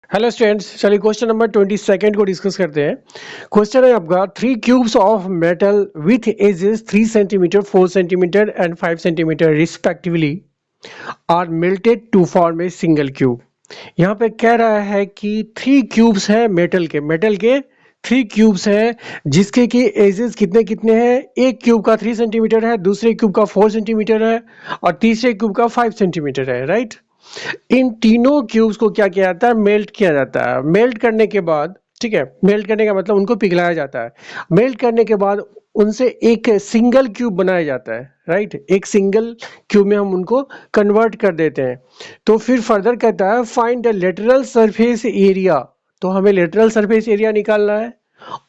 Hello students, चलिए question number 22 को discuss करते हैं। क्वेश्चन है आपका 3 cubes of metal with edges 3 centimetre 4 centimetre and 5 centimetre respectively are melted to form a single cube. यहाँ पे कह रहा है कि 3 क्यूब्स है मेटल के 3 क्यूब्स है जिसके कि एजेस कितने कितने हैं। एक क्यूब का 3 सेंटीमीटर है, दूसरे क्यूब का 4 सेंटीमीटर है और तीसरे क्यूब का 5 सेंटीमीटर है, राइट। इन तीनों क्यूब्स को क्या किया जाता है, मेल्ट किया जाता है। मेल्ट करने के बाद, ठीक है, मेल्ट करने का मतलब उनको पिघलाया जाता है। मेल्ट करने के बाद उनसे एक सिंगल क्यूब बनाया जाता है, राइट। एक सिंगल क्यूब में हम उनको कन्वर्ट कर देते हैं। तो फिर फर्दर कहता है find the lateral surface area. तो हमें लेटरल सरफेस एरिया निकालना है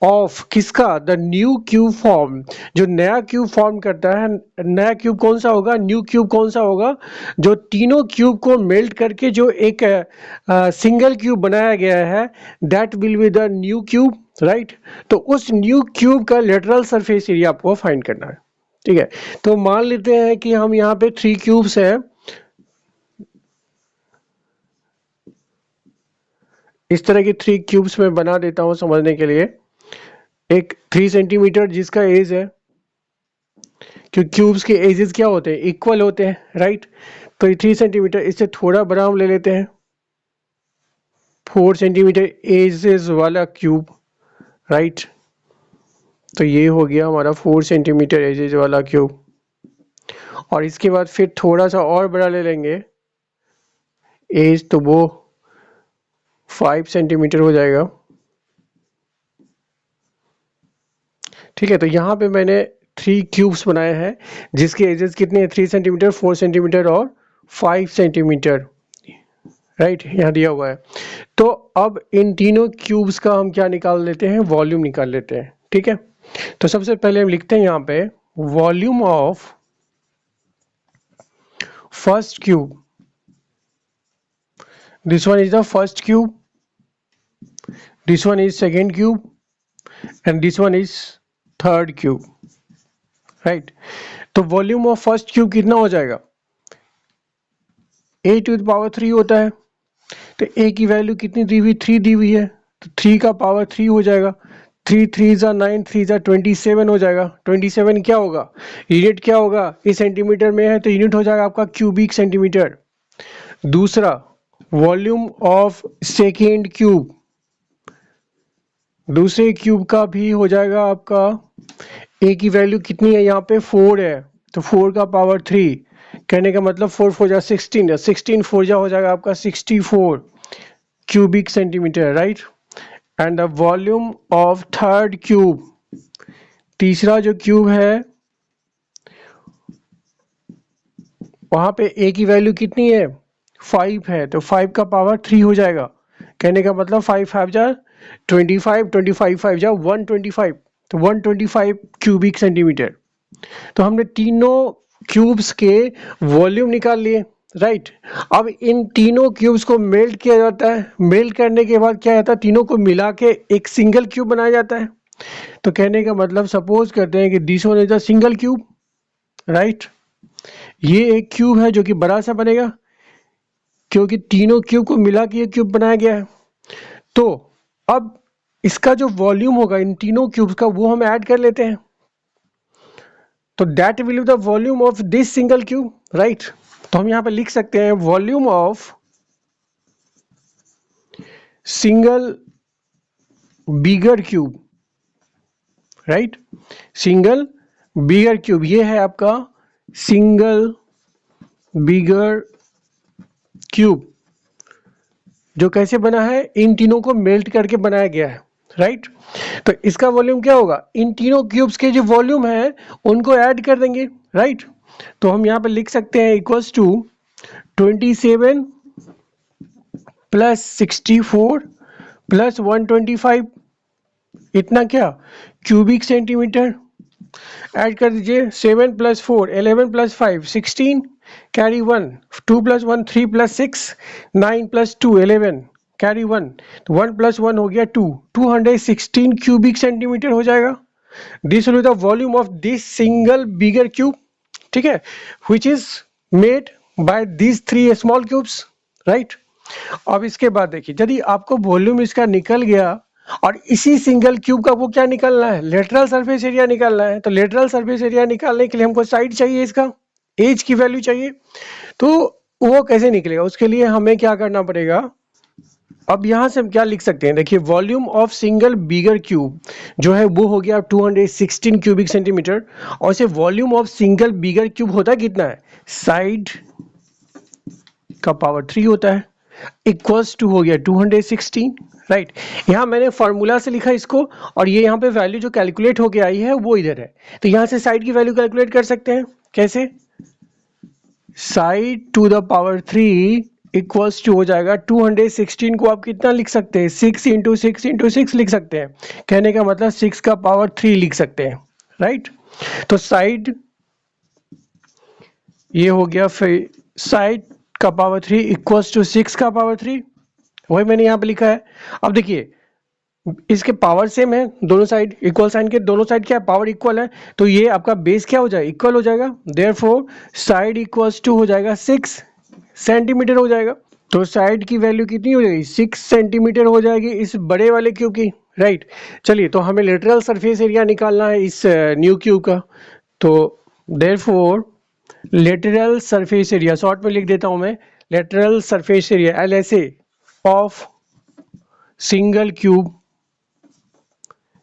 ऑफ किसका, द न्यू क्यूब फॉर्म। जो नया क्यूब फॉर्म करता है, नया क्यूब कौन सा होगा, न्यू क्यूब कौन सा होगा, जो तीनों क्यूब को मेल्ट करके जो एक सिंगल क्यूब बनाया गया है, that will be the new cube, right. तो उस न्यू क्यूब का लेटरल सरफेस एरिया आपको फाइंड करना है, ठीक है। तो मान लेते हैं कि हम यहाँ पे 3 क्यूब्स हैं। इस तरह की 3 क्यूब्स में बना देता हूँ समझने के लिए। एक 3 सेंटीमीटर जिसका एज है, क्योंकि क्यूब्स के एजेस क्या होते हैं, इक्वल होते हैं, राइट। तो ये 3 सेंटीमीटर, इससे थोड़ा बड़ा हम ले लेते हैं 4 सेंटीमीटर एजेस वाला क्यूब, राइट। तो ये हो गया हमारा 4 सेंटीमीटर एजेस वाला क्यूब। और इसके बाद फिर थोड़ा सा और बड़ा ले लेंगे एज, तो वो 5 सेंटीमीटर हो जाएगा, ठीक है। तो यहाँ पे मैंने 3 क्यूब्स बनाए हैं जिसके एजेस कितने हैं, 3 सेंटीमीटर 4 सेंटीमीटर और 5 सेंटीमीटर, राइट, यहाँ दिया हुआ है। तो अब इन तीनों क्यूब्स का हम क्या निकाल लेते हैं, वॉल्यूम निकाल लेते हैं, ठीक है। तो सबसे पहले हम लिखते हैं यहाँ पे volume of first cube, this one is the first cube, this one is second cube and this one is third cube, right. तो वॉल्यूम ऑफ फर्स्ट क्यूब कितना हो जाएगा, a टू द पावर 3 होता है। तो a की value कितनी दी हुई, 3 दी हुई है, तो 3 का पावर 3 हो जाएगा। 3 3 जा 9, 3 जा 27 हो जाएगा। 27 क्या होगा, यूनिट क्या होगा, इस सेंटीमीटर में है तो यूनिट हो जाएगा आपका क्यूबिक सेंटीमीटर। दूसरा वॉल्यूम ऑफ सेकेंड क्यूब, दूसरे क्यूब का भी हो जाएगा आपका, a की वैल्यू कितनी है यहाँ पे 4 है, तो 4 का पावर 3, कहने का मतलब 4 4 जा 16 है, 16 4 जा हो जाएगा आपका 64 cubic centimetre, right. And the volume of third cube, तीसरा जो क्यूब है वहां पे a की वैल्यू कितनी है 5 है, तो 5 का पावर 3 हो जाएगा, कहने का मतलब 5 5 जा 25, 25 5 जा 125, तो 125 क्यूबिक सेंटीमीटर। तो हमने तीनों क्यूब्स के वॉल्यूम निकाल लिए, राइट। अब इन तीनों क्यूब्स को मेल्ट किया जाता है। मेल्ट करने के बाद क्या जाता है, तीनों को मिला के एक सिंगल क्यूब बनाया जाता है। तो कहने का मतलब सपोज करते हैं कि this one is a single cube, right. ये एक क्यूब है जो कि बड़ा सा बनेगा क्योंकि तीनों क्यूब को मिला के एक क्यूब बनाया गया है। तो अब इसका जो वॉल्यूम होगा इन तीनों क्यूब्स का वो हम ऐड कर लेते हैं। तो that will be the volume of this single cube, right. तो हम यहाँ पे लिख सकते हैं volume of single bigger cube, right. Single bigger cube, ये है आपका सिंगल बिगर क्यूब, जो कैसे बना है, इन तीनों को मेल्ट करके बनाया गया है, राइट। तो इसका वॉल्यूम क्या होगा, इन तीनों क्यूब्स के जो वॉल्यूम है उनको ऐड कर देंगे, राइट। तो हम यहाँ पे लिख सकते हैं इक्वल्स टू 27 प्लस 64 प्लस 125, इतना क्या क्यूबिक सेंटीमीटर। ऐड कर दीजिए 7 plus 4 11 plus 5 16, carry 1, 2 plus 1 3 plus 6 9 plus 2 11, carry 1, तो 1 प्लस 1 हो गया 2, 216 क्यूबिक सेंटीमीटर हो जाएगा। This will be the volume of this single bigger cube, ठीक है, which is made by these 3 small cubes, right. अब इसके बाद देखिए, यदि आपको वॉल्यूम इसका निकल गया और इसी सिंगल क्यूब का वो क्या निकलना है, लेटरल सरफेस एरिया निकालना है। तो लेटरल सरफेस एरिया निकालने के लिए हमको साइड चाहिए, इसका एज की वैल्यू चाहिए। तो वो कैसे निकलेगा, उसके लिए हमें क्या करना पड़ेगा। अब यहाँ से हम क्या लिख सकते हैं, देखिए volume of single bigger cube जो है वो हो गया 216 क्यूबिक सेंटीमीटर, और से volume of single bigger cube होता है कितना है, साइड का पावर 3 होता है, इक्वल्स टू हो गया 216, राइट। यहाँ मैंने फॉर्मूला से लिखा इसको, और ये यहाँ पे वैल्यू जो कैलकुलेट होके आई है वो इधर है। तो यहाँ से साइड की वैल्यू कैलकुलेट कर सकते हैं, कैसे, side to the power 3 equals to हो जाएगा 216 को आप कितना लिख सकते हैं, 6 इंटू 6 इंटू 6 लिख सकते हैं। कहने का मतलब 6 का पावर 3 लिख सकते हैं, राइट। तो साइड ये हो गया, फिर साइड का पावर 3 इक्वल्स टू 6 का पावर 3, वही मैंने यहाँ पे लिखा है। अब देखिए इसके पावर सेम है, दोनों साइड इक्वल साइन के, दोनों साइड क्या है, पावर इक्वल है, तो ये आपका बेस क्या हो जाएगा, इक्वल हो जाएगा। देयरफॉर साइड इक्वल्स टू हो जाएगा 6 सेंटीमीटर हो जाएगा। तो साइड की वैल्यू कितनी हो जाएगी, 6 सेंटीमीटर हो जाएगी इस बड़े वाले क्यूब की, राइट। चलिए, तो हमें लेटरल सरफेस एरिया निकालना है इस न्यू क्यूब का। तो therefore lateral surface area, short में लिख देता हूं मैं, lateral surface area LSA of single cube,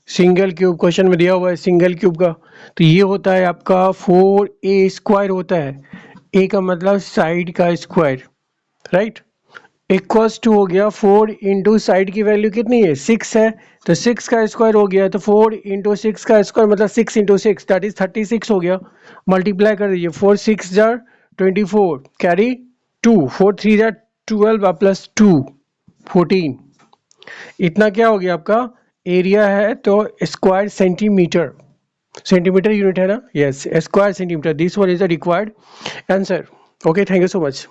single cube question में दिया हुआ है सिंगल क्यूब का, तो ये होता है आपका 4a स्क्वायर होता है, a का मतलब साइड का स्क्वायर, राइट। इक्वल्स टू हो गया 4 इंटू साइड की वैल्यू कितनी है, 6 है, तो 6 का स्क्वायर हो गया, तो 4 इंटू 6 का स्क्वायर मतलब 6 इंटू 6 दैट इज 36 हो गया। मल्टीप्लाई कर दीजिए, 4 6 जार 24, कैरी 2, 4 3 जार 12 प्लस 2 14, इतना क्या हो गया आपका एरिया है। तो स्क्वायर सेंटीमीटर, सेंटीमीटर यूनिट है ना, yes, square centimetre, this one is the required answer. Okay, thank you so much.